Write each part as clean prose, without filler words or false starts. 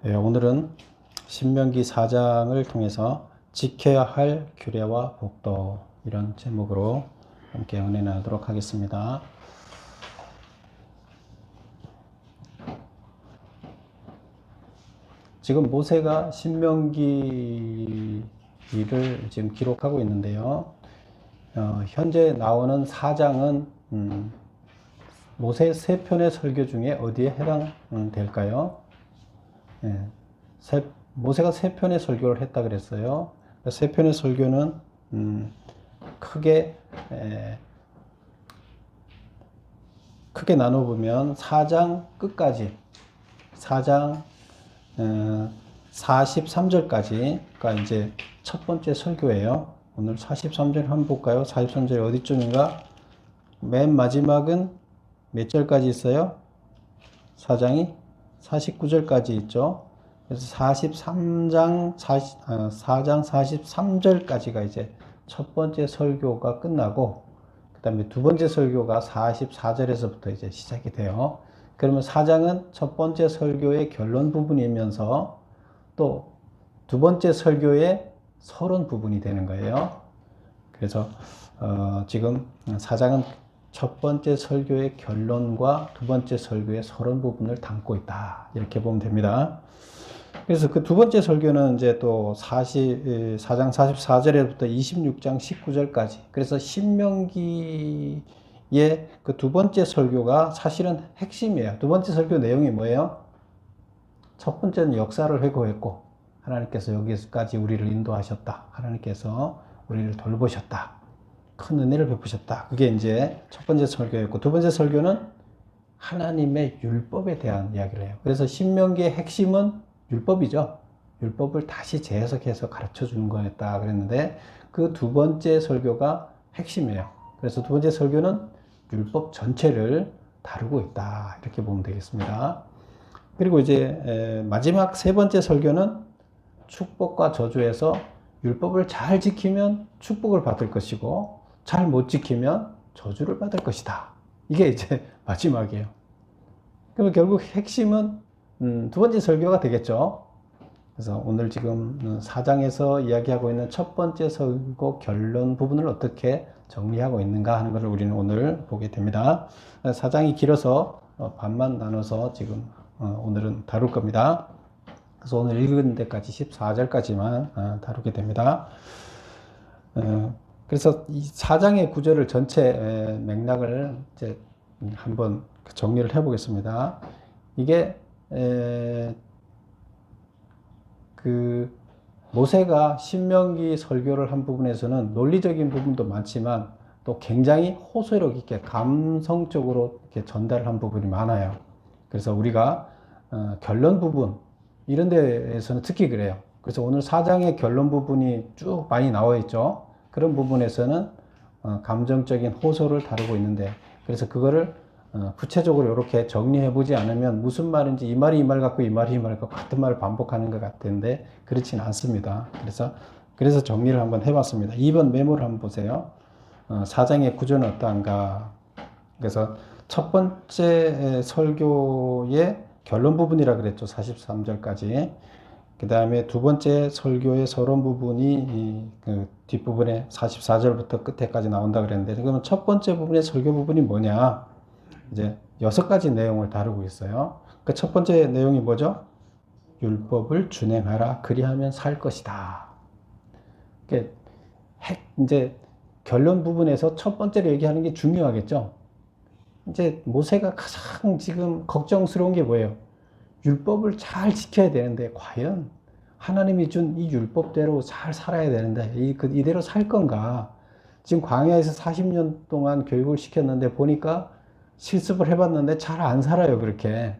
오늘은 신명기 4장을 통해서 지켜야 할 규례와 법도 이런 제목으로 함께 은혜 나누도록 하겠습니다. 지금 모세가 신명기를 지금 기록하고 있는데요. 현재 나오는 4장은 모세 3편의 설교 중에 어디에 해당될까요? 모세가 3편의 설교를 했다 그랬어요. 3편의 설교는 크게 나눠보면 4장 끝까지 4장 43절까지가 이제 첫 번째 설교예요. 오늘 43절 한번 볼까요? 43절이 어디쯤인가? 맨 마지막은 몇 절까지 있어요? 4장이 49절까지 있죠. 그래서 4장 43절까지가 이제 첫 번째 설교가 끝나고, 그 다음에 두 번째 설교가 44절에서부터 이제 시작이 돼요. 그러면 4장은 첫 번째 설교의 결론 부분이면서 또 두 번째 설교의 서론 부분이 되는 거예요. 그래서 지금 4장은 첫 번째 설교의 결론과 두 번째 설교의 서론 부분을 담고 있다, 이렇게 보면 됩니다. 그래서 그 두 번째 설교는 이제 또 4장 44절에부터 26장 19절까지, 그래서 신명기의 그 두 번째 설교가 사실은 핵심이에요. 두 번째 설교 내용이 뭐예요? 첫 번째는 역사를 회고했고, 하나님께서 여기까지 우리를 인도하셨다, 하나님께서 우리를 돌보셨다, 큰 은혜를 베푸셨다. 그게 이제 첫 번째 설교였고, 두 번째 설교는 하나님의 율법에 대한 이야기를 해요. 그래서 신명기의 핵심은 율법이죠. 율법을 다시 재해석해서 가르쳐 주는 거였다 그랬는데, 그 두 번째 설교가 핵심이에요. 그래서 두 번째 설교는 율법 전체를 다루고 있다, 이렇게 보면 되겠습니다. 그리고 이제 마지막 세 번째 설교는 축복과 저주에서 율법을 잘 지키면 축복을 받을 것이고, 잘 못 지키면 저주를 받을 것이다. 이게 이제 마지막이에요. 그러면 결국 핵심은 두 번째 설교가 되겠죠. 그래서 오늘 지금 4장에서 이야기하고 있는 첫 번째 설교 결론 부분을 어떻게 정리하고 있는가 하는 것을 우리는 오늘 보게 됩니다. 4장이 길어서 반만 나눠서 지금 오늘은 다룰 겁니다. 그래서 오늘 읽은 데까지 14절까지만 다루게 됩니다. 그래서 이 4장의 구절을 전체 맥락을 이제 한번 정리를 해보겠습니다. 이게 그 모세가 신명기 설교를 한 부분에서는 논리적인 부분도 많지만 또 굉장히 호소력 있게 감성적으로 이렇게 전달을 한 부분이 많아요. 그래서 우리가 결론 부분 이런 데에서는 특히 그래요. 그래서 오늘 4장의 결론 부분이 쭉 많이 나와 있죠. 그런 부분에서는 감정적인 호소를 다루고 있는데, 그래서 그거를 구체적으로 이렇게 정리해 보지 않으면 무슨 말인지 이 말이 이 말 같고 이 말이 이 말 같고 같은 말을 반복하는 것 같은데 그렇지는 않습니다. 그래서 정리를 한번 해봤습니다. 2번 메모를 한번 보세요. 4장의 구조는 어떠한가. 그래서 첫 번째 설교의 결론 부분이라 그랬죠. 43절까지. 그 다음에 두 번째 설교의 서론 부분이 그 뒷부분에 44절부터 끝에까지 나온다 그랬는데, 그러면 첫 번째 부분의 설교 부분이 뭐냐? 이제 6가지 내용을 다루고 있어요. 그 첫 번째 내용이 뭐죠? 율법을 준행하라, 그리하면 살 것이다. 이제 결론 부분에서 첫 번째로 얘기하는 게 중요하겠죠. 이제 모세가 가장 지금 걱정스러운 게 뭐예요? 율법을 잘 지켜야 되는데 과연 하나님이 준 이 율법대로 잘 살아야 되는데 이대로 살 건가? 지금 광야에서 40년 동안 교육을 시켰는데 보니까 실습을 해봤는데 잘 안 살아요, 그렇게.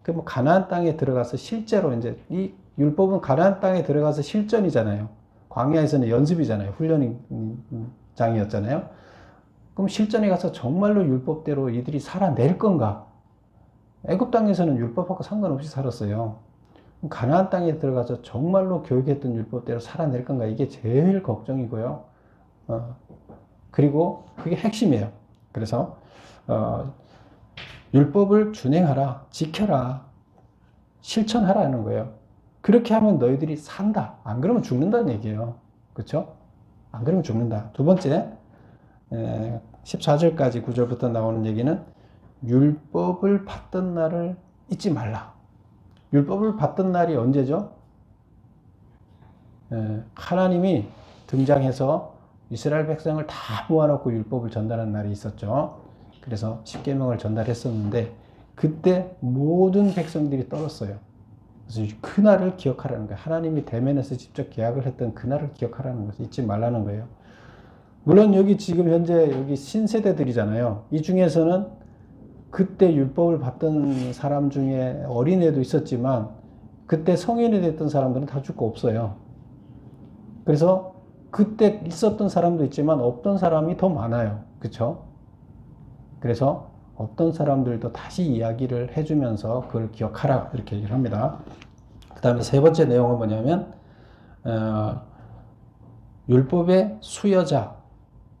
그 뭐 가나안 땅에 들어가서 실제로 이제 이 율법은 가나안 땅에 들어가서 실전이잖아요. 광야에서는 연습이잖아요. 훈련장이었잖아요. 그럼 실전에 가서 정말로 율법대로 이들이 살아낼 건가? 애굽 땅에서는 율법하고 상관없이 살았어요. 가나안 땅에 들어가서 정말로 교육했던 율법대로 살아낼 건가? 이게 제일 걱정이고요. 그리고 그게 핵심이에요. 그래서 율법을 준행하라, 지켜라. 실천하라는 거예요. 그렇게 하면 너희들이 산다. 안 그러면 죽는다는 얘기예요. 그렇죠? 안 그러면 죽는다. 두 번째, 14절까지 9절부터 나오는 얘기는 율법을 받던 날을 잊지 말라. 율법을 받던 날이 언제죠? 하나님이 등장해서 이스라엘 백성을 다 모아놓고 율법을 전달한 날이 있었죠. 그래서 십계명을 전달했었는데 그때 모든 백성들이 떨었어요. 그래서 그날을 기억하라는 거예요. 하나님이 대면에서 직접 계약을 했던 그날을 기억하라는 것을 잊지 말라는 거예요. 물론 여기 지금 현재 여기 신세대들이잖아요. 이 중에서는 그때 율법을 받던 사람 중에 어린애도 있었지만 그때 성인이 됐던 사람들은 다 죽고 없어요. 그래서 그때 있었던 사람도 있지만 없던 사람이 더 많아요. 그렇죠? 그래서 없던 사람들도 다시 이야기를 해주면서 그걸 기억하라 이렇게 얘기를 합니다. 그 다음에 세 번째 내용은 뭐냐면 율법의 수여자.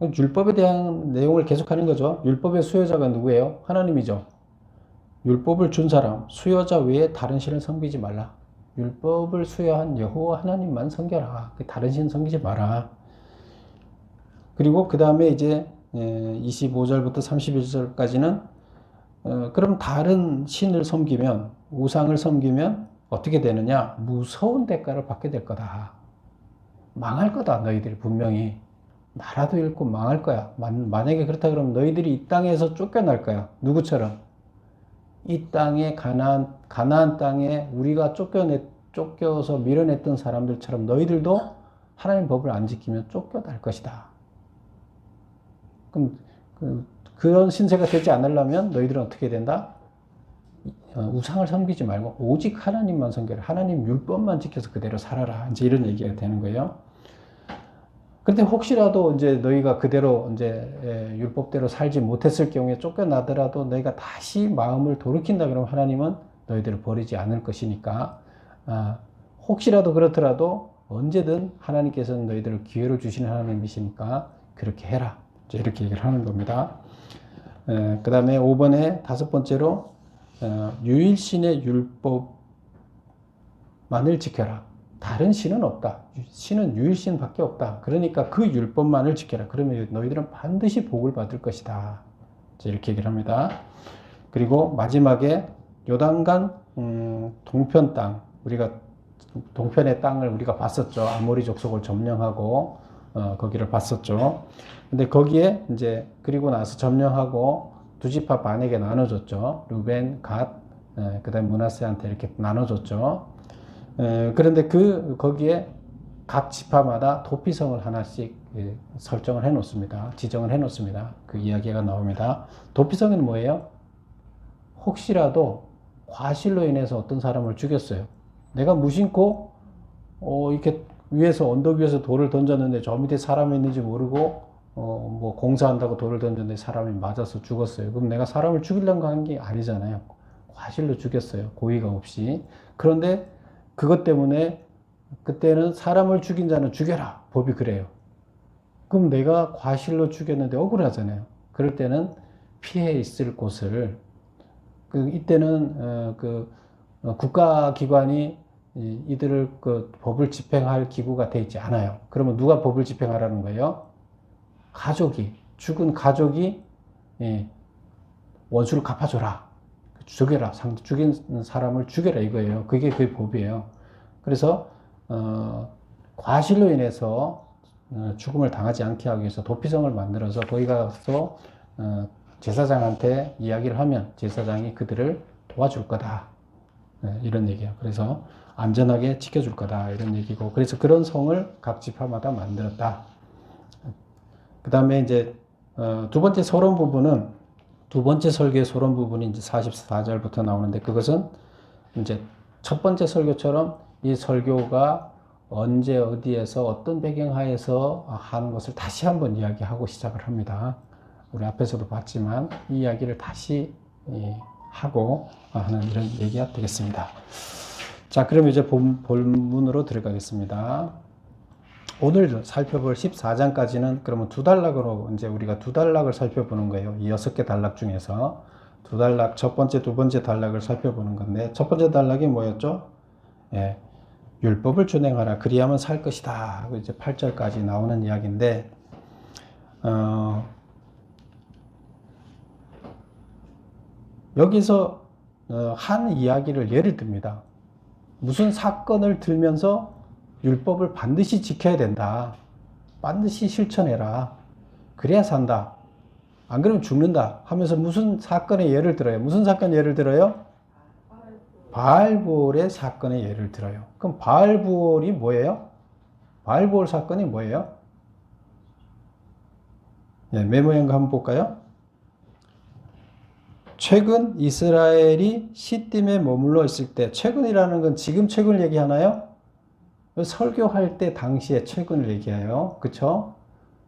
율법에 대한 내용을 계속하는 거죠. 율법의 수여자가 누구예요? 하나님이죠. 율법을 준 사람, 수여자 외에 다른 신을 섬기지 말라. 율법을 수여한 여호와 하나님만 섬겨라. 다른 신 섬기지 마라. 그리고 그 다음에 이제 25절부터 31절까지는 그럼 다른 신을 섬기면, 우상을 섬기면 어떻게 되느냐? 무서운 대가를 받게 될 거다. 망할 거다. 너희들이 분명히. 나라도 잃고 망할 거야. 만약에 그렇다 그러면 너희들이 이 땅에서 쫓겨날 거야. 누구처럼? 이 땅에 가나안 땅에 우리가 쫓겨서 밀어냈던 사람들처럼 너희들도 하나님 법을 안 지키면 쫓겨날 것이다. 그럼 그런 신세가 되지 않으려면 너희들은 어떻게 된다? 우상을 섬기지 말고 오직 하나님만 섬겨라. 하나님 율법만 지켜서 그대로 살아라. 이제 이런 얘기가 되는 거예요. 근데 혹시라도 이제 너희가 그대로 이제 율법대로 살지 못했을 경우에 쫓겨나더라도 너희가 다시 마음을 돌이킨다 그러면 하나님은 너희들을 버리지 않을 것이니까 혹시라도 그렇더라도 언제든 하나님께서는 너희들을 기회를 주시는 하나님이시니까 그렇게 해라. 이렇게 얘기를 하는 겁니다. 그 다음에 5번에 다섯 번째로 유일신의 율법만을 지켜라. 다른 신은 없다. 신은 유일신밖에 없다. 그러니까 그 율법만을 지켜라. 그러면 너희들은 반드시 복을 받을 것이다. 이렇게 얘기를 합니다. 그리고 마지막에 요단강 동편 땅, 우리가 동편의 땅을 우리가 봤었죠. 아모리 족속을 점령하고 거기를 봤었죠. 근데 거기에 이제 그리고 나서 점령하고 두 지파 반에게 나눠줬죠. 루벤, 갓, 그다음에 므낫세한테 이렇게 나눠줬죠. 그런데 거기에 각 지파마다 도피성을 하나씩 설정을 해 놓습니다. 지정을 해 놓습니다. 그 이야기가 나옵니다. 도피성은 뭐예요? 혹시라도 과실로 인해서 어떤 사람을 죽였어요. 내가 무심코 이렇게 위에서 언덕 위에서 돌을 던졌는데 저 밑에 사람이 있는지 모르고 뭐 공사한다고 돌을 던졌는데 사람이 맞아서 죽었어요. 그럼 내가 사람을 죽이려고 한 게 아니잖아요. 과실로 죽였어요. 고의가 없이. 그런데 그것 때문에 그때는 사람을 죽인 자는 죽여라. 법이 그래요. 그럼 내가 과실로 죽였는데 억울하잖아요. 그럴 때는 피해 있을 곳을 이때는 국가기관이 이들을 법을 집행할 기구가 되어 있지 않아요. 그러면 누가 법을 집행하라는 거예요? 죽은 가족이 원수를 갚아줘라. 죽여라. 죽인 사람을 죽여라 이거예요. 그게 그 법이에요. 그래서 과실로 인해서 죽음을 당하지 않게 하기 위해서 도피성을 만들어서 거기 가서 제사장한테 이야기를 하면 제사장이 그들을 도와줄 거다. 이런 얘기예요. 그래서 안전하게 지켜줄 거다. 이런 얘기고. 그래서 그런 성을 각 지파마다 만들었다. 그 다음에 이제 두 번째 서론 부분은 두 번째 설교의 서론 부분이 이제 44절부터 나오는데 그것은 이제 첫 번째 설교처럼 이 설교가 언제 어디에서 어떤 배경하에서 하는 것을 다시 한번 이야기하고 시작을 합니다. 우리 앞에서도 봤지만 이 이야기를 다시 하고 하는 이런 얘기가 되겠습니다. 자, 그럼 이제 본문으로 들어가겠습니다. 오늘 살펴볼 14장까지는 그러면 두 단락으로 이제 우리가 두 단락을 살펴보는 거예요. 이 6개 단락 중에서 두 단락, 첫 번째, 두 번째 단락을 살펴보는 건데, 첫 번째 단락이 뭐였죠? 예, 율법을 준행하라. 그리하면 살 것이다. 하고 이제 8절까지 나오는 이야기인데, 여기서 한 이야기를 예를 듭니다. 무슨 사건을 들면서 율법을 반드시 지켜야 된다. 반드시 실천해라. 그래야 산다. 안 그러면 죽는다. 하면서 무슨 사건의 예를 들어요? 무슨 사건 예를 들어요? 바알부올의 사건의 예를 들어요. 그럼 바알부올이 뭐예요? 바알부올 사건이 뭐예요? 예, 메모한 거 한번 볼까요? 최근 이스라엘이 시딤에 머물러 있을 때, 최근이라는 건 지금 최근을 얘기하나요? 설교할 때 당시의 최근을 얘기해요. 그쵸?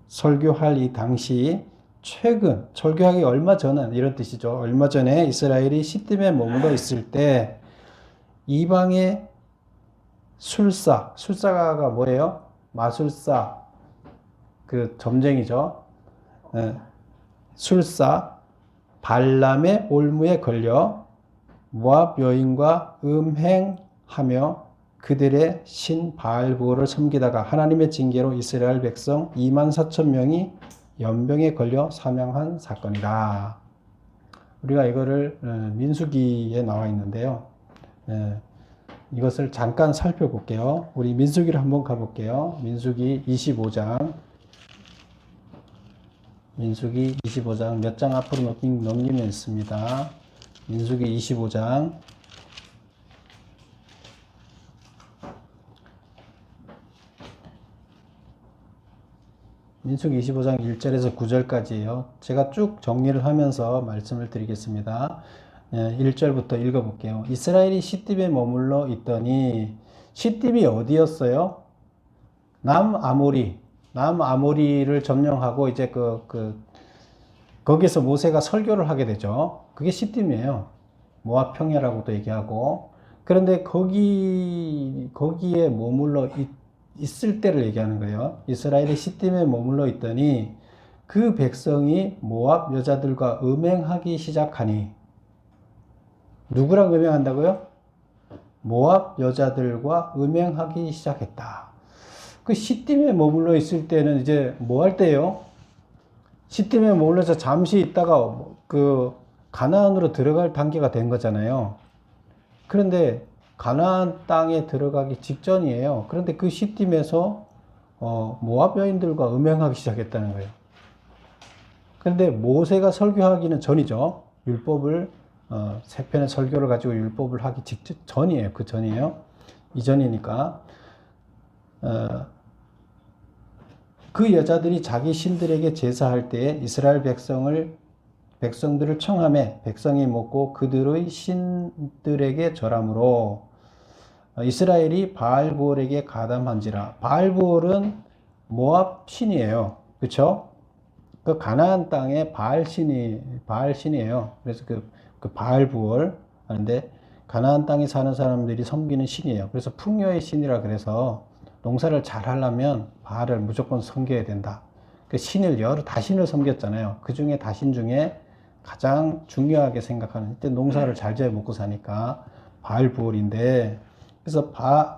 설교할 이 당시 최근, 설교하기 얼마 전은 이런 뜻이죠. 얼마 전에 이스라엘이 시딤에 머물러 있을 때 이방의 술사가 뭐예요? 마술사, 그 점쟁이죠. 술사 발람의 올무에 걸려 모압 여인과 음행하며 그들의 신 바알부올을 섬기다가 하나님의 징계로 이스라엘 백성 24,000명이 연병에 걸려 사망한 사건이다. 우리가 이거를 민수기에 나와 있는데요. 이것을 잠깐 살펴볼게요. 우리 민수기를 한번 가볼게요. 민수기 25장. 민수기 25장 몇 장 앞으로 넘기면 있습니다. 민수기 25장. 민수기 25장 1절에서 9절까지예요. 제가 쭉 정리를 하면서 말씀을 드리겠습니다. 1절부터 읽어볼게요. 이스라엘이 시딤에 머물러 있더니, 시딤이 어디였어요? 남아모리를 점령하고 이제 거기서 모세가 설교를 하게 되죠. 그게 시딤이에요. 모압 평야라고도 얘기하고. 그런데 거기에 머물러 있을 때를 얘기하는 거예요. 이스라엘이 시딤에 머물러 있더니 그 백성이 모압 여자들과 음행하기 시작하니, 누구랑 음행한다고요? 모압 여자들과 음행하기 시작했다. 그 시딤에 머물러 있을 때는 이제 뭐 할 때요? 시딤에 머물러서 잠시 있다가 그 가나안으로 들어갈 단계가 된 거잖아요. 그런데 가나안 땅에 들어가기 직전이에요. 그런데 그 시딤에서 모압 여인들과 음행하기 시작했다는 거예요. 그런데 모세가 설교하기는 전이죠. 율법을 세 편의 설교를 가지고 율법을 하기 직전 전이에요. 그 전이에요. 이전이니까 그 여자들이 자기 신들에게 제사할 때에 이스라엘 백성들을 청하매 백성이 먹고 그들의 신들에게 절함으로 이스라엘이 바알부올에게 가담한지라. 바알부올은 모압 신이에요. 그렇죠? 그 가나안 땅에 바알신이에요. 그래서 그 바알부올 하는데 가나안 땅에 사는 사람들이 섬기는 신이에요. 그래서 풍요의 신이라 그래서 농사를 잘 하려면 바알을 무조건 섬겨야 된다. 그 신을 여러 다신을 섬겼잖아요. 그 중에 다신 중에 가장 중요하게 생각하는, 이때 농사를 잘 지어 먹고 사니까 바알부올인데, 그래서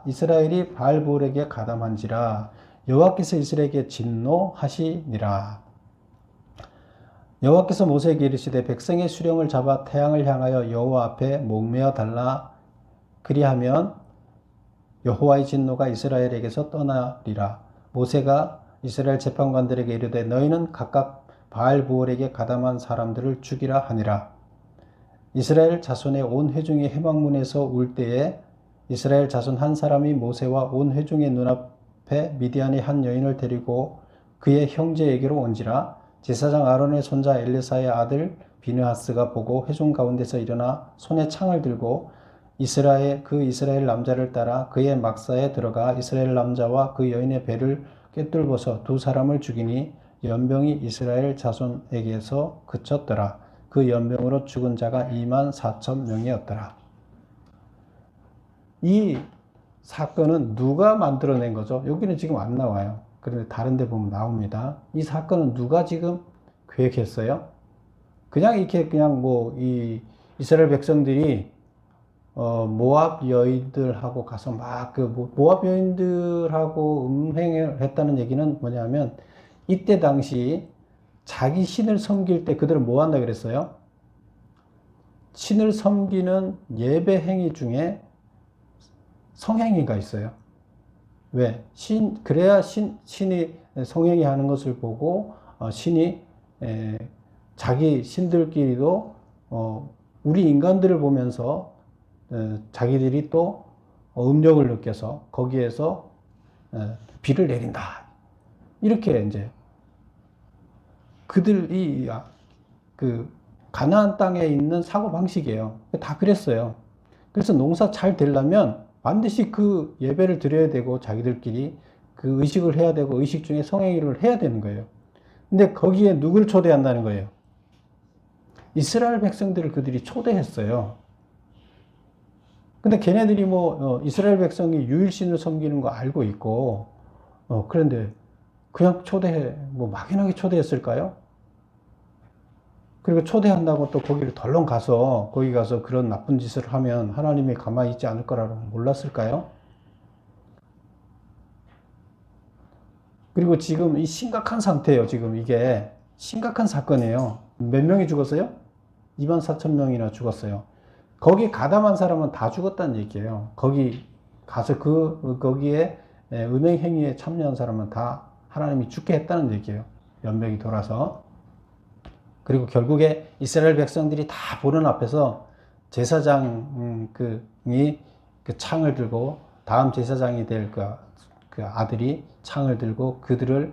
이스라엘이 바알부올에게 가담한지라 여호와께서 이스라엘에게 진노하시니라. 여호와께서 모세에게 이르시되 백성의 수령을 잡아 태양을 향하여 여호와 앞에 목매어 달라. 그리하면 여호와의 진노가 이스라엘에게서 떠나리라. 모세가 이스라엘 재판관들에게 이르되 너희는 각각 바알부올에게 가담한 사람들을 죽이라 하니라. 이스라엘 자손의 온 회중이 해막문에서 울 때에 이스라엘 자손 한 사람이 모세와 온 회중의 눈앞에 미디안의 한 여인을 데리고 그의 형제에게로 온지라. 제사장 아론의 손자 엘리사의 아들 비느하스가 보고 회중 가운데서 일어나 손에 창을 들고 이스라엘 남자를 따라 그의 막사에 들어가 이스라엘 남자와 그 여인의 배를 꿰뚫고서 두 사람을 죽이니 연병이 이스라엘 자손에게서 그쳤더라. 그 연병으로 죽은 자가 24,000명이었더라. 이 사건은 누가 만들어낸 거죠? 여기는 지금 안 나와요. 그런데 다른 데 보면 나옵니다. 이 사건은 누가 지금 계획했어요? 그냥 이렇게 그냥 뭐 이 이스라엘 백성들이 모압 여인들하고 가서 막 그 모압 여인들하고 음행을 했다는 얘기는 뭐냐면 이때 당시 자기 신을 섬길 때 그들은 뭐 한다 그랬어요? 신을 섬기는 예배 행위 중에 성행위가 있어요. 왜? 그래야 신이 성행위 하는 것을 보고 신이 자기 신들끼리도 우리 인간들을 보면서 자기들이 또 음욕을 느껴서 거기에서 비를 내린다. 이렇게 이제 그들이 그 가나안 땅에 있는 사고 방식이에요. 다 그랬어요. 그래서 농사 잘 되려면 반드시 그 예배를 드려야 되고 자기들끼리 그 의식을 해야 되고 의식 중에 성행위를 해야 되는 거예요. 근데 거기에 누굴 초대한다는 거예요? 이스라엘 백성들을 그들이 초대했어요. 근데 걔네들이 뭐 이스라엘 백성이 유일신을 섬기는 거 알고 있고 그런데 그냥 뭐 막연하게 초대했을까요? 그리고 초대한다고 또 거기를 덜렁 가서 거기 가서 그런 나쁜 짓을 하면 하나님이 가만히 있지 않을 거라고 몰랐을까요? 그리고 지금 이 심각한 상태예요. 지금 이게 심각한 사건이에요. 몇 명이 죽었어요? 2만 4천 명이나 죽었어요. 거기 가담한 사람은 다 죽었다는 얘기예요. 거기 가서 거기에 음행 행위에 참여한 사람은 다 하나님이 죽게 했다는 얘기예요. 연명이 돌아서. 그리고 결국에 이스라엘 백성들이 다 보는 앞에서 제사장이 그 창을 들고 다음 제사장이 될 그 아들이 창을 들고 그들을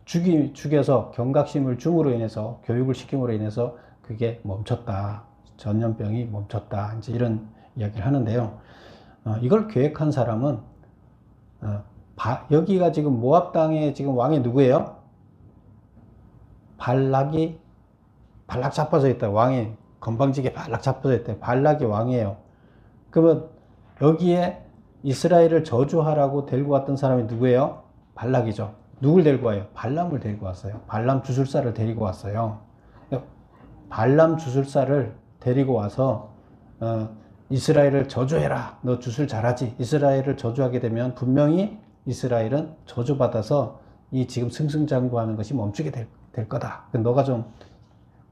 죽여서 경각심을 줌으로 인해서 교육을 시킴으로 인해서 그게 멈췄다. 전염병이 멈췄다. 이제 이런 이야기를 하는데요. 이걸 계획한 사람은 여기가 지금 모압 땅에 지금 왕이 누구예요? 발락 자빠져 있다. 왕이 건방지게 발락 자빠져 있다. 발락이 왕이에요. 그러면 여기에 이스라엘을 저주하라고 데리고 왔던 사람이 누구예요? 발락이죠. 누굴 데리고 와요? 발람을 데리고 왔어요. 발람 주술사를 데리고 왔어요. 발람 주술사를 데리고 와서 이스라엘을 저주해라. 너 주술 잘하지. 이스라엘을 저주하게 되면 분명히 이스라엘은 저주받아서 이 지금 승승장구하는 것이 멈추게 될 거다. 너가 좀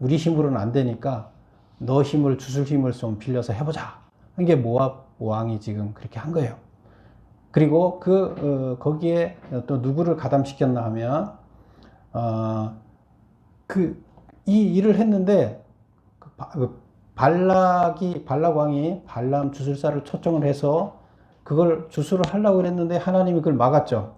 우리 힘으로는 안 되니까 너 주술 힘을 좀 빌려서 해보자. 이게 모압 왕이 지금 그렇게 한 거예요. 그리고 거기에 또 누구를 가담시켰나 하면 이 일을 했는데 발락 왕이 발람 주술사를 초청을 해서 그걸 주술을 하려고 했는데 하나님이 그걸 막았죠.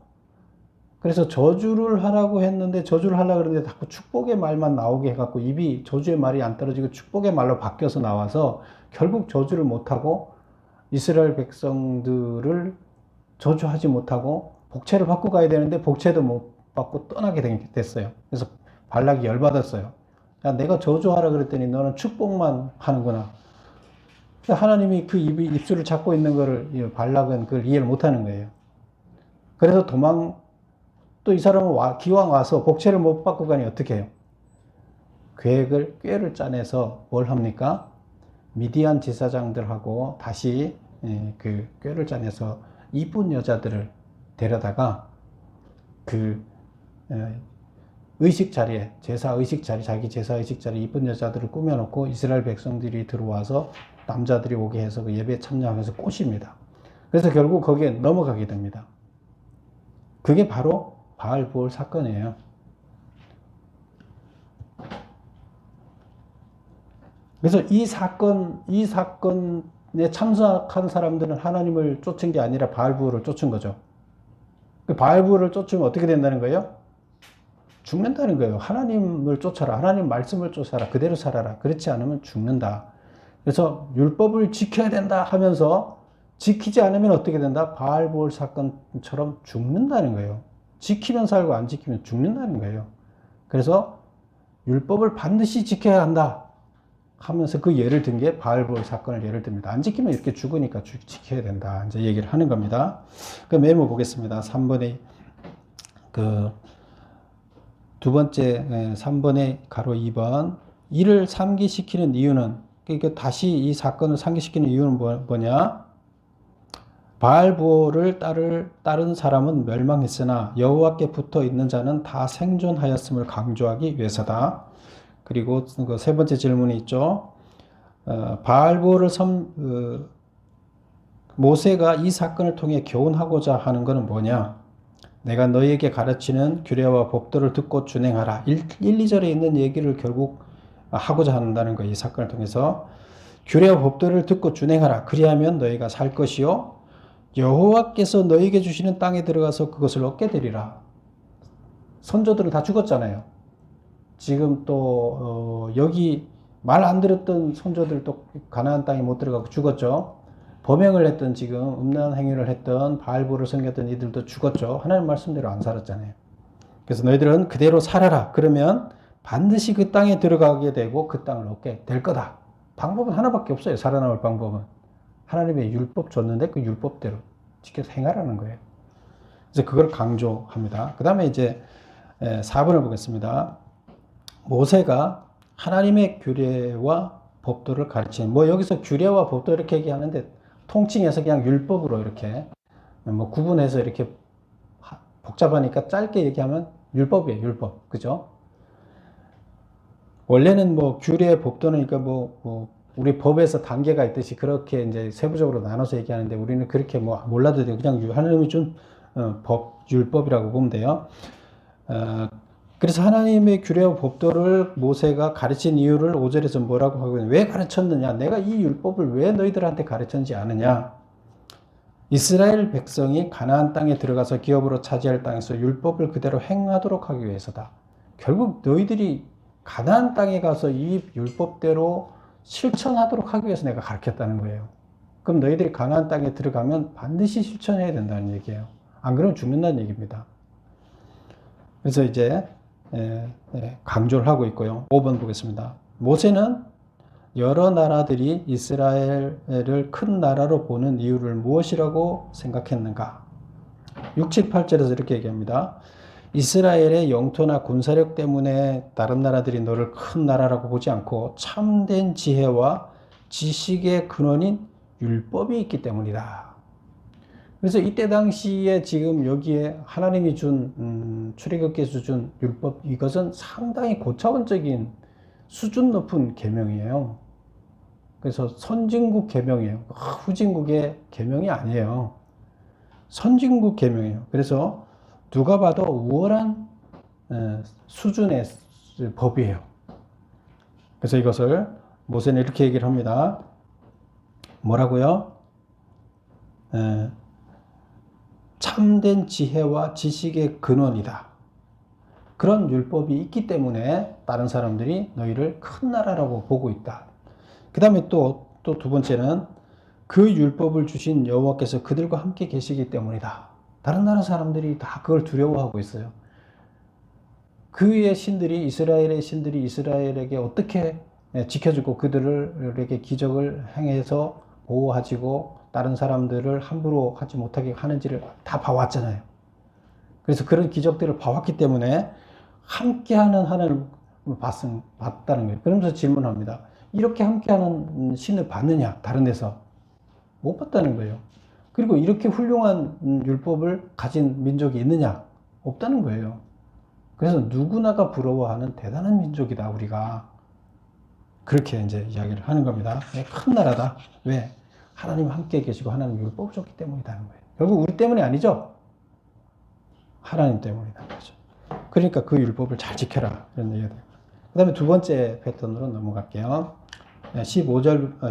그래서 저주를 하라고 했는데 저주를 하려고 했는데 자꾸 축복의 말만 나오게 해갖고 입이 저주의 말이 안 떨어지고 축복의 말로 바뀌어서 나와서 결국 저주를 못하고 이스라엘 백성들을 저주하지 못하고 복채를 받고 가야 되는데 복채도 못 받고 떠나게 됐어요. 그래서 발락이 열받았어요. 야, 내가 저주하라 그랬더니 너는 축복만 하는구나. 하나님이 그 입술을 잡고 있는 거를 발락은 그걸 이해를 못하는 거예요. 그래서 또 이 사람은 기왕 와서 복채를 못 받고 가니 어떻게 해요? 꾀를 짜내서 뭘 합니까? 미디안 제사장들하고 다시 그 꾀를 짜내서 이쁜 여자들을 데려다가 그 의식 자리에 자기 제사 의식 자리에 이쁜 여자들을 꾸며놓고 이스라엘 백성들이 들어와서 남자들이 오게 해서 그 예배에 참여하면서 꼬십니다. 그래서 결국 거기에 넘어가게 됩니다. 그게 바로 바알부올 사건이에요. 그래서 이 사건에 참석한 사람들은 하나님을 쫓은 게 아니라 바알부올을 쫓은 거죠. 그 바알부올을 쫓으면 어떻게 된다는 거예요? 죽는다는 거예요. 하나님을 쫓아라. 하나님 말씀을 쫓아라. 그대로 살아라. 그렇지 않으면 죽는다. 그래서 율법을 지켜야 된다 하면서 지키지 않으면 어떻게 된다? 바알부올 사건처럼 죽는다는 거예요. 지키면 살고 안 지키면 죽는다는 거예요. 그래서 율법을 반드시 지켜야 한다 하면서 그 예를 든 게 바알부올 사건을 예를 듭니다. 안 지키면 이렇게 죽으니까 지켜야 된다. 이제 얘기를 하는 겁니다. 그 메모 보겠습니다. 3번에 두 번째 3번에 가로 2번 이를 상기시키는 이유는, 그러니까 다시 이 사건을 상기시키는 이유는 뭐냐? 바알보를 따른 사람은 멸망했으나 여호와께 붙어 있는 자는 다 생존하였음을 강조하기 위해서다. 그리고 그 세 번째 질문이 있죠. 바알보를 모세가 이 사건을 통해 교훈하고자 하는 것은 뭐냐? 내가 너희에게 가르치는 규례와 법도를 듣고 준행하라. 1, 2절에 있는 얘기를 결국 하고자 한다는 거예요. 이 사건을 통해서. 규례와 법도를 듣고 준행하라. 그리하면 너희가 살 것이요 여호와께서 너희에게 주시는 땅에 들어가서 그것을 얻게 되리라. 선조들은 다 죽었잖아요. 지금 또 여기 말 안 들었던 선조들도 가나안 땅에 못 들어가고 죽었죠. 범행을 했던, 지금 음란한 행위를 했던, 바알보를 섬겼던 이들도 죽었죠. 하나님 말씀대로 안 살았잖아요. 그래서 너희들은 그대로 살아라. 그러면 반드시 그 땅에 들어가게 되고 그 땅을 얻게 될 거다. 방법은 하나밖에 없어요. 살아남을 방법은. 하나님의 율법 줬는데 그 율법대로 지켜서 행하라는 거예요. 그래서 그걸 강조합니다. 그 다음에 이제 4번을 보겠습니다. 모세가 하나님의 규례와 법도를 가르치는, 여기서 규례와 법도 이렇게 얘기하는데 통칭해서 그냥 율법으로 이렇게 구분해서 이렇게 복잡하니까 짧게 얘기하면 율법이에요. 율법. 그죠? 원래는 규례, 법도는 그러니까 우리 법에서 단계가 있듯이 그렇게 이제 세부적으로 나눠서 얘기하는데 우리는 그렇게 몰라도 돼요. 그냥 하나님이 준 율법이라고 보면 돼요. 그래서 하나님의 규례와 법도를 모세가 가르친 이유를 5절에서 뭐라고 하고 있느냐. 왜 가르쳤느냐? 내가 이 율법을 왜 너희들한테 가르쳤지 않느냐? 이스라엘 백성이 가나안 땅에 들어가서 기업으로 차지할 땅에서 율법을 그대로 행하도록 하기 위해서다. 결국 너희들이 가나안 땅에 가서 이 율법대로 실천하도록 하기 위해서 내가 가르쳤다는 거예요. 그럼 너희들이 가나안 땅에 들어가면 반드시 실천해야 된다는 얘기예요. 안 그러면 죽는다는 얘기입니다. 그래서 이제 강조를 하고 있고요. 5번 보겠습니다. 모세는 여러 나라들이 이스라엘을 큰 나라로 보는 이유를 무엇이라고 생각했는가? 6, 7, 8절에서 이렇게 얘기합니다. 이스라엘의 영토나 군사력 때문에 다른 나라들이 너를 큰 나라라고 보지 않고 참된 지혜와 지식의 근원인 율법이 있기 때문이다. 그래서 이때 당시에 지금 여기에 하나님이 준 출애굽기에서 준 율법, 이것은 상당히 고차원적인 수준 높은 계명이에요. 그래서 선진국 계명이에요. 후진국의 계명이 아니에요. 선진국 계명이에요. 그래서 누가 봐도 우월한 수준의 법이에요. 그래서 이것을 모세는 이렇게 얘기를 합니다. 뭐라고요? 참된 지혜와 지식의 근원이다. 그런 율법이 있기 때문에 다른 사람들이 너희를 큰 나라라고 보고 있다. 그 다음에 또 두 번째는 그 율법을 주신 여호와께서 그들과 함께 계시기 때문이다. 다른 나라 사람들이 다 그걸 두려워하고 있어요. 그의 신들이, 이스라엘의 신들이 이스라엘에게 어떻게 지켜주고 그들에게 기적을 행해서 보호하시고 다른 사람들을 함부로 하지 못하게 하는지를 다 봐왔잖아요. 그래서 그런 기적들을 봐왔기 때문에 함께하는 하나님을 봤다는 거예요. 그러면서 질문합니다. 이렇게 함께하는 신을 봤느냐? 다른 데서. 못 봤다는 거예요. 그리고 이렇게 훌륭한 율법을 가진 민족이 있느냐? 없다는 거예요. 그래서 누구나가 부러워하는 대단한 민족이다, 우리가. 그렇게 이제 이야기를 하는 겁니다. 큰 나라다. 왜? 하나님 함께 계시고 하나님 율법을 줬기 때문이라는 거예요. 결국 우리 때문이 아니죠. 하나님 때문이다. 그렇죠? 그러니까 그 율법을 잘 지켜라. 이런 얘기가 돼요. 그 다음에 두 번째 패턴으로 넘어갈게요. 9절부터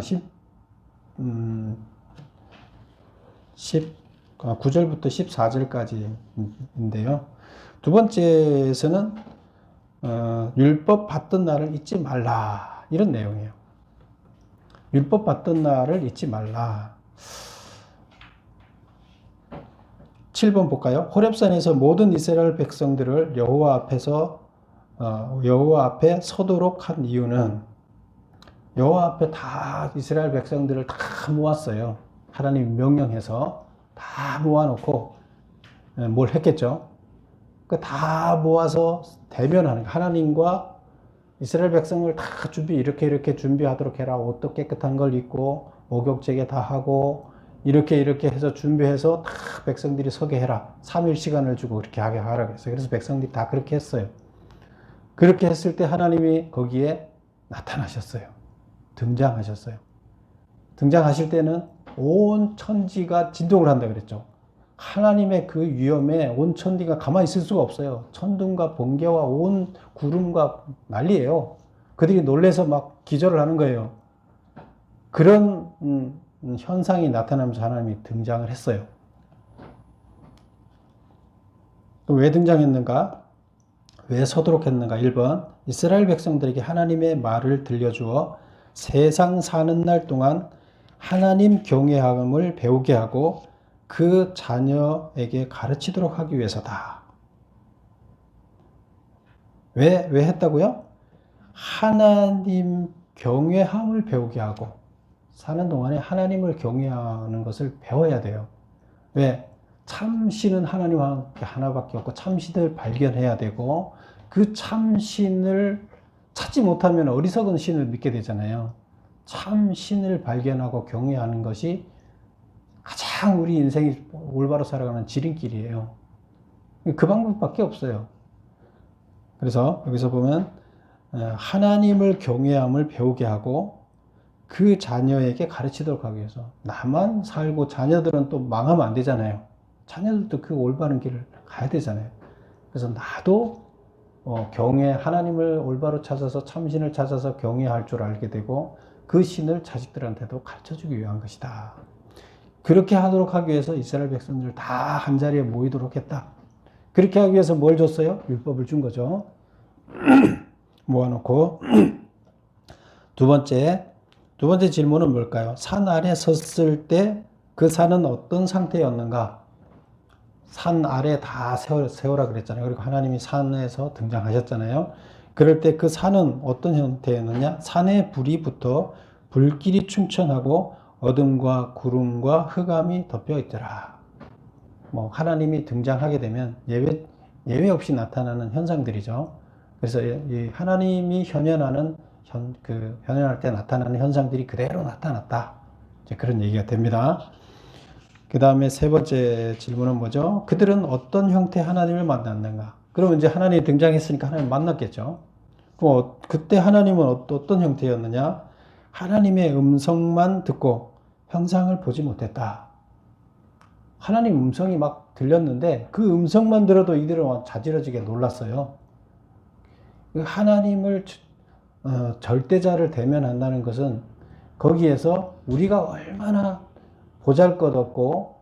14절까지인데요. 두 번째에서는 율법 받던 날을 잊지 말라. 이런 내용이에요. 율법 받던 날을 잊지 말라. 7번 볼까요? 호렙산에서 모든 이스라엘 백성들을 여호와 앞에 서도록 한 이유는 여호와 앞에 다 이스라엘 백성들을 다 모았어요. 하나님 명령해서 다 모아놓고 뭘 했겠죠? 다 모아서 대면하는, 하나님과 이스라엘 백성을 다 이렇게 준비하도록 해라. 옷도 깨끗한 걸 입고 목욕제게 다 하고 이렇게 해서 준비해서 다 백성들이 서게 해라. 3일 시간을 주고 그렇게 하게 하라고 했어요. 그래서 백성들이 다 그렇게 했어요. 그렇게 했을 때 하나님이 거기에 나타나셨어요. 등장하셨어요. 등장하실 때는 온 천지가 진동을 한다 그랬죠. 하나님의 그 위엄에 온 천지가 가만히 있을 수가 없어요. 천둥과 번개와 온 구름과 난리예요. 그들이 놀래서 막 기절을 하는 거예요. 그런 현상이 나타나면서 하나님이 등장을 했어요. 왜 등장했는가? 왜 서도록 했는가? 1번, 이스라엘 백성들에게 하나님의 말을 들려주어 세상 사는 날 동안 하나님 경외함을 배우게 하고 그 자녀에게 가르치도록 하기 위해서다. 왜 했다고요? 하나님 경외함을 배우게 하고 사는 동안에 하나님을 경외하는 것을 배워야 돼요. 왜? 참신은 하나님 하나밖에 없고 참신을 발견해야 되고 그 참신을 찾지 못하면 어리석은 신을 믿게 되잖아요. 참신을 발견하고 경외하는 것이 가장 우리 인생이 올바로 살아가는 지름길이에요. 그 방법밖에 없어요. 그래서 여기서 보면 하나님을 경외함을 배우게 하고 그 자녀에게 가르치도록 하기 위해서 나만 살고 자녀들은 또 망하면 안 되잖아요. 자녀들도 그 올바른 길을 가야 되잖아요. 그래서 나도 하나님을 올바로 찾아서 참신을 찾아서 경외할 줄 알게 되고 그 신을 자식들한테도 가르쳐주기 위한 것이다. 그렇게 하도록 하기 위해서 이스라엘 백성들 다 한자리에 모이도록 했다. 그렇게 하기 위해서 뭘 줬어요? 율법을 준 거죠. 모아놓고 두 번째 질문은 뭘까요? 산 아래 섰을 때 그 산은 어떤 상태였는가? 산 아래 다 세우라 그랬잖아요. 그리고 하나님이 산에서 등장하셨잖아요. 그럴 때 그 산은 어떤 형태였느냐? 산에 불이 붙어 불길이 충천하고 어둠과 구름과 흑암이 덮여 있더라. 하나님이 등장하게 되면 예외 없이 나타나는 현상들이죠. 그래서 이 하나님이 현현할 때 나타나는 현상들이 그대로 나타났다. 이제 그런 얘기가 됩니다. 그 다음에 세 번째 질문은 뭐죠? 그들은 어떤 형태의 하나님을 만났는가? 그러면 이제 하나님이 등장했으니까 하나님 만났겠죠. 그럼 그때 하나님은 어떤 형태였느냐? 하나님의 음성만 듣고 형상을 보지 못했다. 하나님 음성이 막 들렸는데 그 음성만 들어도 이들은 자지러지게 놀랐어요. 하나님을 절대자를 대면한다는 것은 거기에서 우리가 얼마나 보잘것없고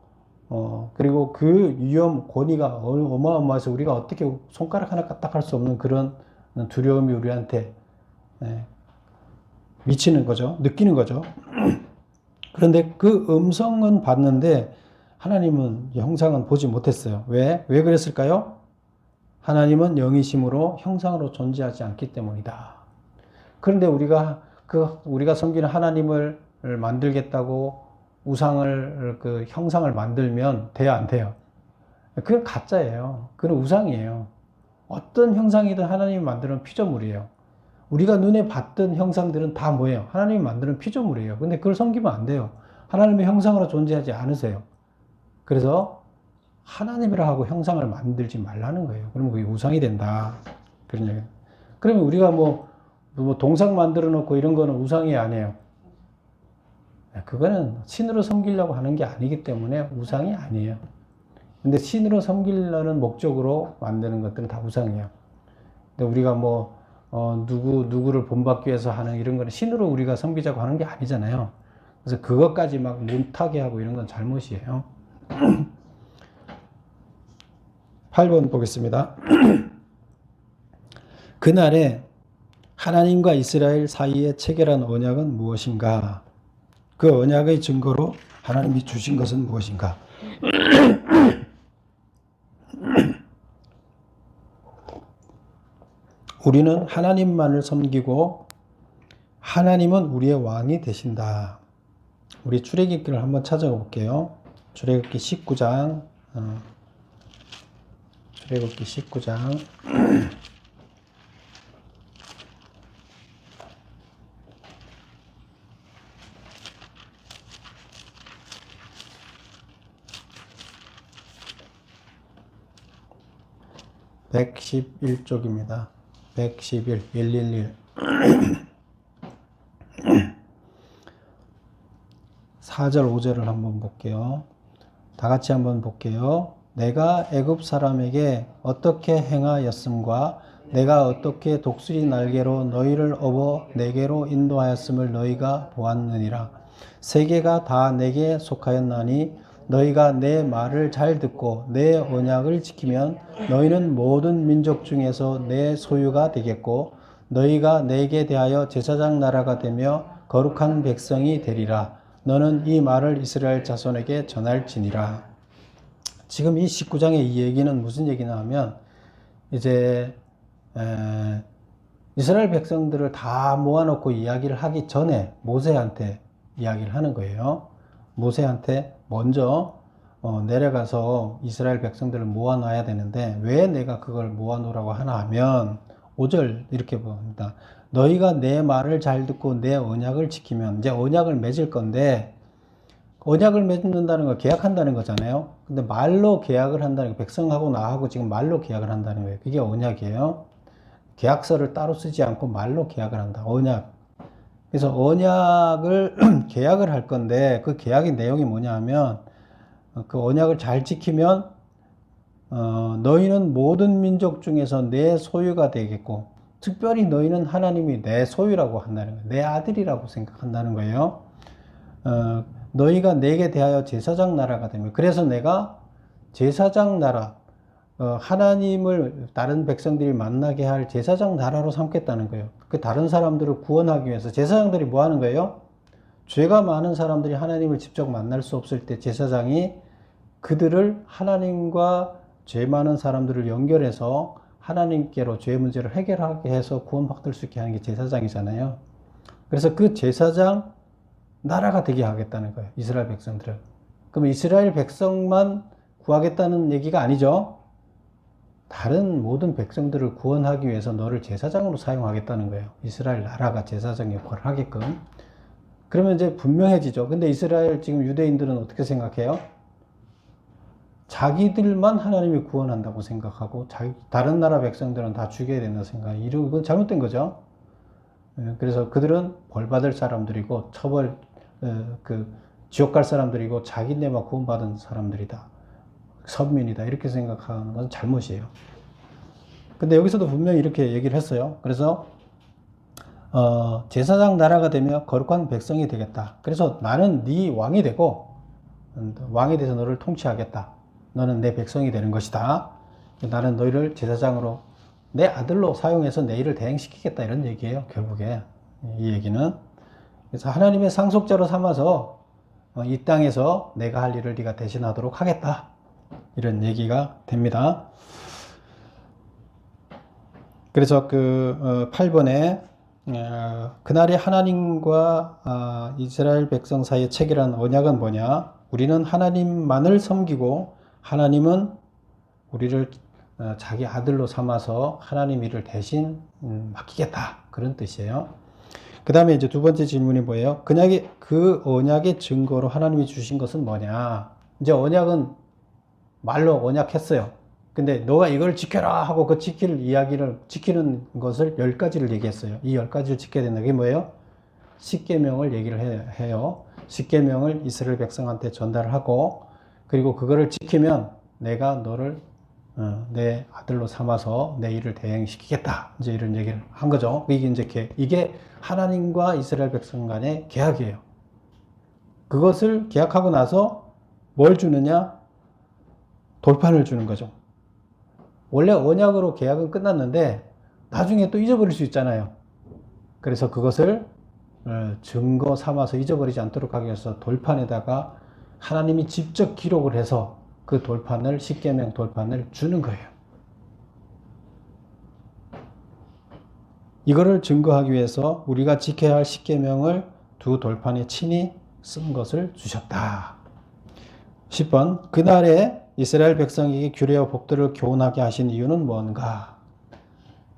그리고 그 위험 권위가 어마어마해서 우리가 어떻게 손가락 하나 까딱할 수 없는 그런 두려움이 우리한테 미치는 거죠. 느끼는 거죠. 그런데 그 음성은 봤는데 하나님은 형상은 보지 못했어요. 왜 그랬을까요? 하나님은 영이심으로 형상으로 존재하지 않기 때문이다. 그런데 우리가 섬기는 하나님을 만들겠다고 우상을 형상을 만들면 돼야 안 돼요? 그건 가짜예요. 그건 우상이에요. 어떤 형상이든 하나님이 만드는 피조물이에요. 우리가 눈에 봤던 형상들은 다 뭐예요? 하나님이 만드는 피조물이에요. 근데 그걸 섬기면 안 돼요. 하나님의 형상으로 존재하지 않으세요. 그래서 하나님이라 하고 형상을 만들지 말라는 거예요. 그러면 그게 우상이 된다. 그런 얘기. 그러면 우리가 동상 만들어 놓고 이런 거는 우상이 아니에요. 그거는 신으로 섬기려고 하는 게 아니기 때문에 우상이 아니에요. 근데 신으로 섬기려는 목적으로 만드는 것들은 다 우상이에요. 근데 우리가 누구를 본받기 위해서 하는 이런 거는 신으로 우리가 섬기자고 하는 게 아니잖아요. 그래서 그것까지 막 못하게 하고 이런 건 잘못이에요. 8번 보겠습니다. 그날에 하나님과 이스라엘 사이에 체결한 언약은 무엇인가? 그 언약의 증거로 하나님이 주신 것은 무엇인가? 우리는 하나님만을 섬기고 하나님은 우리의 왕이 되신다. 우리 출애굽기를 한번 찾아볼게요. 출애굽기 19장 출애굽기 19장 111쪽입니다. 111, 111. 4절, 5절을 한번 볼게요. 다 같이 한번 볼게요. 내가 애굽 사람에게 어떻게 행하였음과 내가 어떻게 독수리 날개로 너희를 업어 내게로 인도하였음을 너희가 보았느니라. 세계가 다 내게 속하였나니 너희가 내 말을 잘 듣고 내 언약을 지키면 너희는 모든 민족 중에서 내 소유가 되겠고 너희가 내게 대하여 제사장 나라가 되며 거룩한 백성이 되리라. 너는 이 말을 이스라엘 자손에게 전할지니라. 지금 이 19장의 이 얘기는 무슨 얘기냐 하면 이제 이스라엘 백성들을 다 모아놓고 이야기를 하기 전에 모세한테 이야기를 하는 거예요. 모세한테 먼저 내려가서 이스라엘 백성들을 모아놔야 되는데 왜 내가 그걸 모아놓으라고 하나 하면 5절 이렇게 봅니다. 너희가 내 말을 잘 듣고 내 언약을 지키면 이제 언약을 맺을 건데 언약을 맺는다는 거 계약한다는 거잖아요. 근데 말로 계약을 한다는 거 백성하고 나하고 지금 말로 계약을 한다는 거예요. 그게 언약이에요. 계약서를 따로 쓰지 않고 말로 계약을 한다. 언약. 그래서 언약을 계약을 할 건데 그 계약의 내용이 뭐냐 하면 그 언약을 잘 지키면 너희는 모든 민족 중에서 내 소유가 되겠고 특별히 너희는 하나님이 내 소유라고 한다는 거예요. 내 아들이라고 생각한다는 거예요. 너희가 내게 대하여 제사장 나라가 되면 그래서 내가 제사장 나라 하나님을 다른 백성들이 만나게 할 제사장 나라로 삼겠다는 거예요. 그 다른 사람들을 구원하기 위해서 제사장들이 뭐 하는 거예요? 죄가 많은 사람들이 하나님을 직접 만날 수 없을 때 제사장이 그들을 하나님과 죄 많은 사람들을 연결해서 하나님께로 죄 문제를 해결하게 해서 구원받을 수 있게 하는 게 제사장이잖아요. 그래서 그 제사장 나라가 되게 하겠다는 거예요. 이스라엘 백성들을. 그럼 이스라엘 백성만 구하겠다는 얘기가 아니죠. 다른 모든 백성들을 구원하기 위해서 너를 제사장으로 사용하겠다는 거예요. 이스라엘 나라가 제사장 역할을 하게끔. 그러면 이제 분명해지죠. 근데 이스라엘 지금 유대인들은 어떻게 생각해요? 자기들만 하나님이 구원한다고 생각하고 다른 나라 백성들은 다 죽여야 된다고 생각해요. 이건 잘못된 거죠. 그래서 그들은 벌받을 사람들이고 지옥 갈 사람들이고 자기네만 구원받은 사람들이다. 선민이다. 이렇게 생각하는 것은 잘못이에요. 근데 여기서도 분명히 이렇게 얘기를 했어요. 그래서 제사장 나라가 되며 거룩한 백성이 되겠다. 그래서 나는 네 왕이 되고 왕이 돼서 너를 통치하겠다. 너는 내 백성이 되는 것이다. 나는 너희를 제사장으로 내 아들로 사용해서 내 일을 대행시키겠다. 이런 얘기예요. 결국에 이 얘기는. 그래서 하나님의 상속자로 삼아서 이 땅에서 내가 할 일을 네가 대신하도록 하겠다. 이런 얘기가 됩니다. 그래서 8번에 그날에 하나님과 이스라엘 백성 사이에 체결한 언약은 뭐냐? 우리는 하나님만을 섬기고 하나님은 우리를 자기 아들로 삼아서 하나님 일을 대신 맡기겠다. 그런 뜻이에요. 그 다음에 이제 두 번째 질문이 뭐예요? 그 언약의 증거로 하나님이 주신 것은 뭐냐? 이제 언약은 말로 언약했어요. 근데 너가 이걸 지켜라 하고 그 지키는 것을 10가지를 얘기했어요. 이 10가지를 지켜야 된다. 그게 뭐예요? 십계명을 얘기를 해요. 십계명을 이스라엘 백성한테 전달을 하고 그리고 그거를 지키면 내가 너를 내 아들로 삼아서 내 일을 대행시키겠다. 이제 이런 얘기를 한 거죠. 이게 하나님과 이스라엘 백성 간의 계약이에요. 그것을 계약하고 나서 뭘 주느냐? 돌판을 주는 거죠. 원래 언약으로 계약은 끝났는데 나중에 또 잊어버릴 수 있잖아요. 그래서 그것을 증거 삼아서 잊어버리지 않도록 하기 위해서 돌판에다가 하나님이 직접 기록을 해서 그 돌판을 십계명 돌판을 주는 거예요. 이거를 증거하기 위해서 우리가 지켜야 할 십계명을 두 돌판에 친히 쓴 것을 주셨다. 10번 그날에 이스라엘 백성에게 규례와 법도를 교훈하게 하신 이유는 뭔가?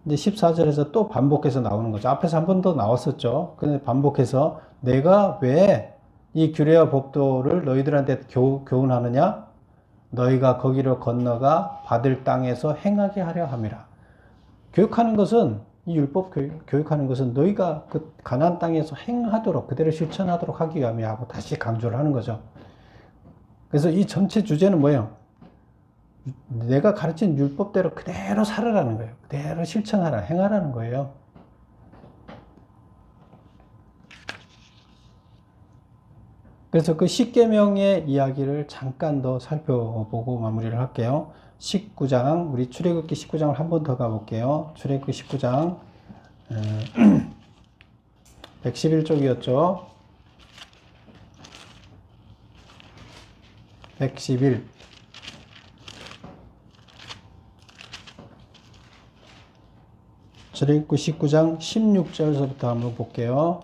이제 14절에서 또 반복해서 나오는 거죠. 앞에서 한 번 더 나왔었죠. 근데 반복해서 내가 왜 이 규례와 법도를 너희들한테 교훈하느냐? 너희가 거기로 건너가 받을 땅에서 행하게 하려 함이라. 교육하는 것은, 이 율법 교육하는 것은 너희가 그 가나안 땅에서 행하도록, 그대로 실천하도록 하기 위함이 하고 다시 강조를 하는 거죠. 그래서 이 전체 주제는 뭐예요? 내가 가르친 율법대로 그대로 살아라는 거예요. 그대로 실천하라, 행하라는 거예요. 그래서 그 십계명의 이야기를 잠깐 더 살펴보고 마무리를 할게요. 19장, 우리 출애굽기 19장을 한 번 더 가볼게요. 출애굽기 19장 111쪽이었죠. 111. 출애굽기 19장 16절서부터 한번 볼게요.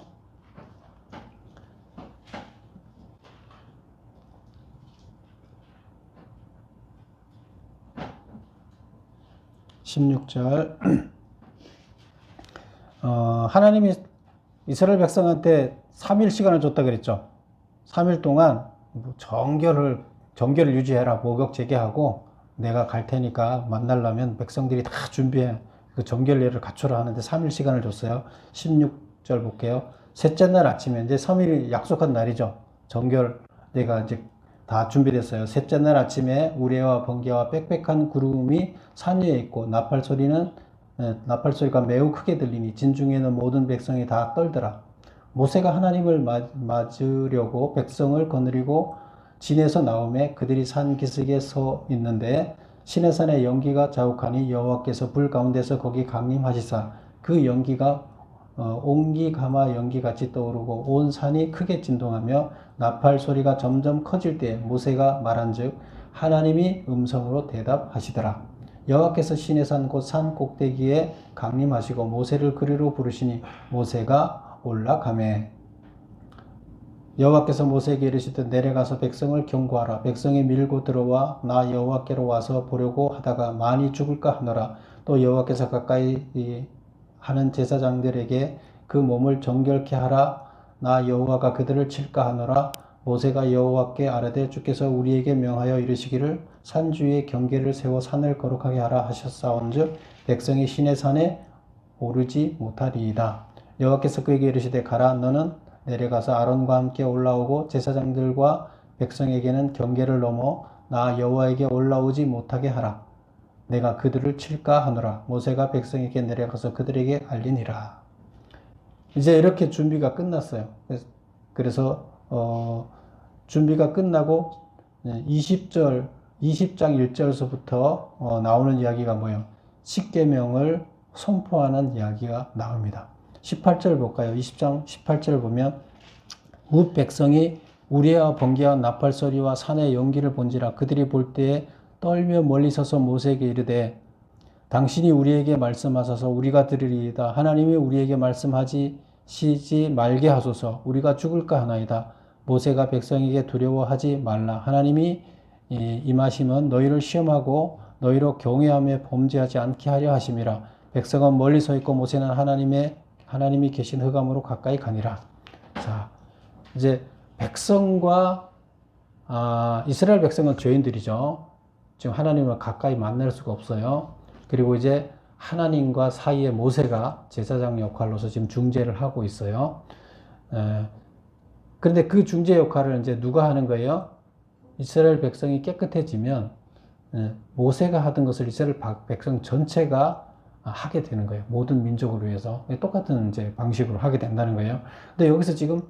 16절. 하나님이 이스라엘 백성한테 3일 시간을 줬다 그랬죠. 3일 동안 정결을 유지해라. 목욕 재개하고 내가 갈 테니까 만나려면 백성들이 다 준비해. 그 정결 예를 갖추라 하는데 3일 시간을 줬어요. 16절 볼게요. 셋째 날 아침에, 이제 3일이 약속한 날이죠. 정결 내가 이제 다 준비됐어요. 셋째 날 아침에 우레와 번개와 빽빽한 구름이 산 위에 있고 나팔 소리가 매우 크게 들리니 진중에는 모든 백성이 다 떨더라. 모세가 하나님을 맞으려고 백성을 거느리고 진에서 나오매 그들이 산 기슭에 서 있는데 시내산의 연기가 자욱하니 여호와께서 불 가운데서 거기 강림하시사 그 연기가 옹기가마 연기같이 떠오르고 온 산이 크게 진동하며 나팔 소리가 점점 커질 때 모세가 말한즉 하나님이 음성으로 대답하시더라. 여호와께서 시내산 곧 산 꼭대기에 강림하시고 모세를 그리로 부르시니 모세가 올라가매 여호와께서 모세에게 이르시되 내려가서 백성을 경고하라. 백성이 밀고 들어와 나 여호와께로 와서 보려고 하다가 많이 죽을까 하노라. 또 여호와께서 가까이 하는 제사장들에게 그 몸을 정결케 하라. 나 여호와가 그들을 칠까 하노라. 모세가 여호와께 아뢰되 주께서 우리에게 명하여 이르시기를 산 주위에 경계를 세워 산을 거룩하게 하라 하셨사온즉 백성이 시내산에 오르지 못하리이다. 여호와께서 그에게 이르시되 가라. 너는 내려가서 아론과 함께 올라오고 제사장들과 백성에게는 경계를 넘어 나 여호와에게 올라오지 못하게 하라. 내가 그들을 칠까 하노라. 모세가 백성에게 내려가서 그들에게 알리니라. 이제 이렇게 준비가 끝났어요. 그래서 준비가 끝나고 20장 1절서부터 나오는 이야기가 뭐예요? 십계명을 선포하는 이야기가 나옵니다. 18절 볼까요? 20장 18절 보면 뭇 백성이 우레와 번개와 나팔 소리와 산의 연기를 본지라 그들이 볼 때에 떨며 멀리 서서 모세에게 이르되 당신이 우리에게 말씀하소서 우리가 들으리이다. 하나님이 우리에게 말씀하시지 말게 하소서. 우리가 죽을까 하나이다. 모세가 백성에게 두려워하지 말라. 하나님이 임하시면 너희를 시험하고 너희로 경외하며 범죄하지 않게 하려 하심이라. 백성은 멀리 서 있고 모세는 하나님이 계신 흑암으로 가까이 가니라. 자, 이제 백성과 이스라엘 백성은 죄인들이죠. 지금 하나님을 가까이 만날 수가 없어요. 그리고 이제 하나님과 사이에 모세가 제사장 역할로서 지금 중재를 하고 있어요. 그런데 그 중재 역할을 이제 누가 하는 거예요? 이스라엘 백성이 깨끗해지면 모세가 하던 것을 이스라엘 백성 전체가 하게 되는 거예요. 모든 민족을 위해서 똑같은 이제 방식으로 하게 된다는 거예요. 근데 여기서 지금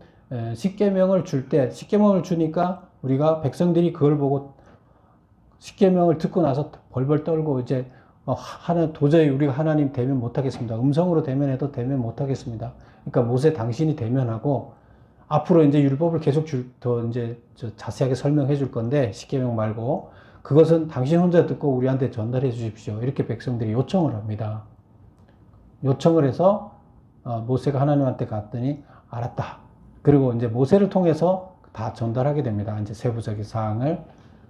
십계명을 십계명을 주니까 우리가 백성들이 그걸 보고 십계명을 듣고 나서 벌벌 떨고 이제 도저히 우리가 하나님 대면 못하겠습니다. 음성으로 대면해도 대면 못하겠습니다. 그러니까 모세 당신이 대면하고 앞으로 이제 율법을 계속 더 이제 자세하게 설명해 줄 건데 십계명 말고 그것은 당신 혼자 듣고 우리한테 전달해 주십시오. 이렇게 백성들이 요청을 합니다. 요청을 해서 모세가 하나님한테 갔더니 알았다. 그리고 이제 모세를 통해서 다 전달하게 됩니다. 이제 세부적인 사항을.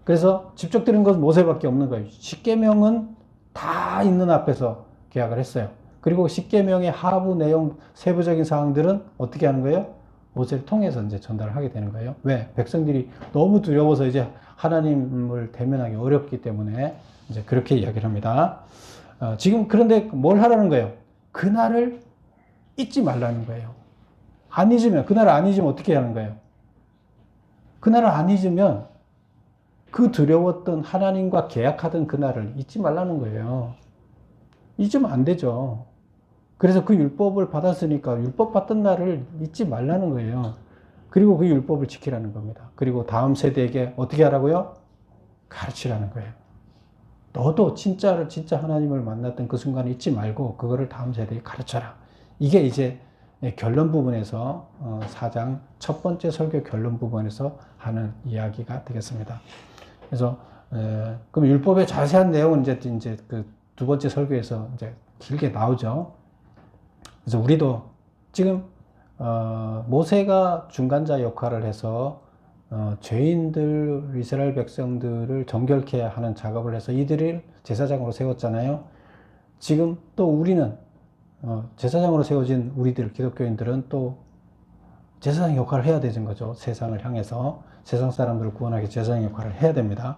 그래서 직접 들은 것은 모세밖에 없는 거예요. 십계명은 다 있는 앞에서 계약을 했어요. 그리고 십계명의 하부 내용 세부적인 사항들은 어떻게 하는 거예요? 모세를 통해서 이제 전달을 하게 되는 거예요. 왜? 백성들이 너무 두려워서 이제 하나님을 대면하기 어렵기 때문에 이제 그렇게 이야기를 합니다. 지금 그런데 뭘 하라는 거예요? 그날을 잊지 말라는 거예요. 안 잊으면, 그날을 안 잊으면 어떻게 하는 거예요? 그날을 안 잊으면 그 두려웠던 하나님과 계약하던 그날을 잊지 말라는 거예요. 잊으면 안 되죠. 그래서 그 율법을 받았으니까 율법 받던 날을 잊지 말라는 거예요. 그리고 그 율법을 지키라는 겁니다. 그리고 다음 세대에게 어떻게 하라고요? 가르치라는 거예요. 너도 진짜 하나님을 만났던 그 순간을 잊지 말고 그거를 다음 세대에 가르쳐라. 이게 이제 결론 부분에서 4장 첫 번째 설교 결론 부분에서 하는 이야기가 되겠습니다. 그래서 그럼 율법의 자세한 내용은 이제 그 두 번째 설교에서 이제 길게 나오죠. 그래서 우리도 지금 모세가 중간자 역할을 해서 죄인들 이스라엘 백성들을 정결케 하는 작업을 해서 이들을 제사장으로 세웠잖아요. 지금 또 우리는 제사장으로 세워진 우리들 기독교인들은 또 제사장 역할을 해야 되는 거죠. 세상을 향해서 세상 사람들을 구원하기 제사장 역할을 해야 됩니다.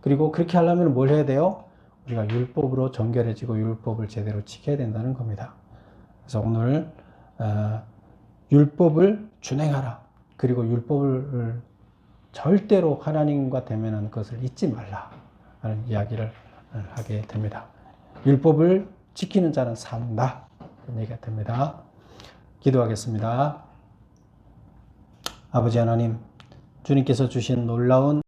그리고 그렇게 하려면 뭘 해야 돼요? 우리가 율법으로 정결해지고 율법을 제대로 지켜야 된다는 겁니다. 그래서 오늘 율법을 준행하라. 그리고 율법을 절대로 하나님과 대면하는 것을 잊지 말라 하는 이야기를 하게 됩니다. 율법을 지키는 자는 산다. 그런 얘기가 됩니다. 기도하겠습니다. 아버지 하나님, 주님께서 주신 놀라운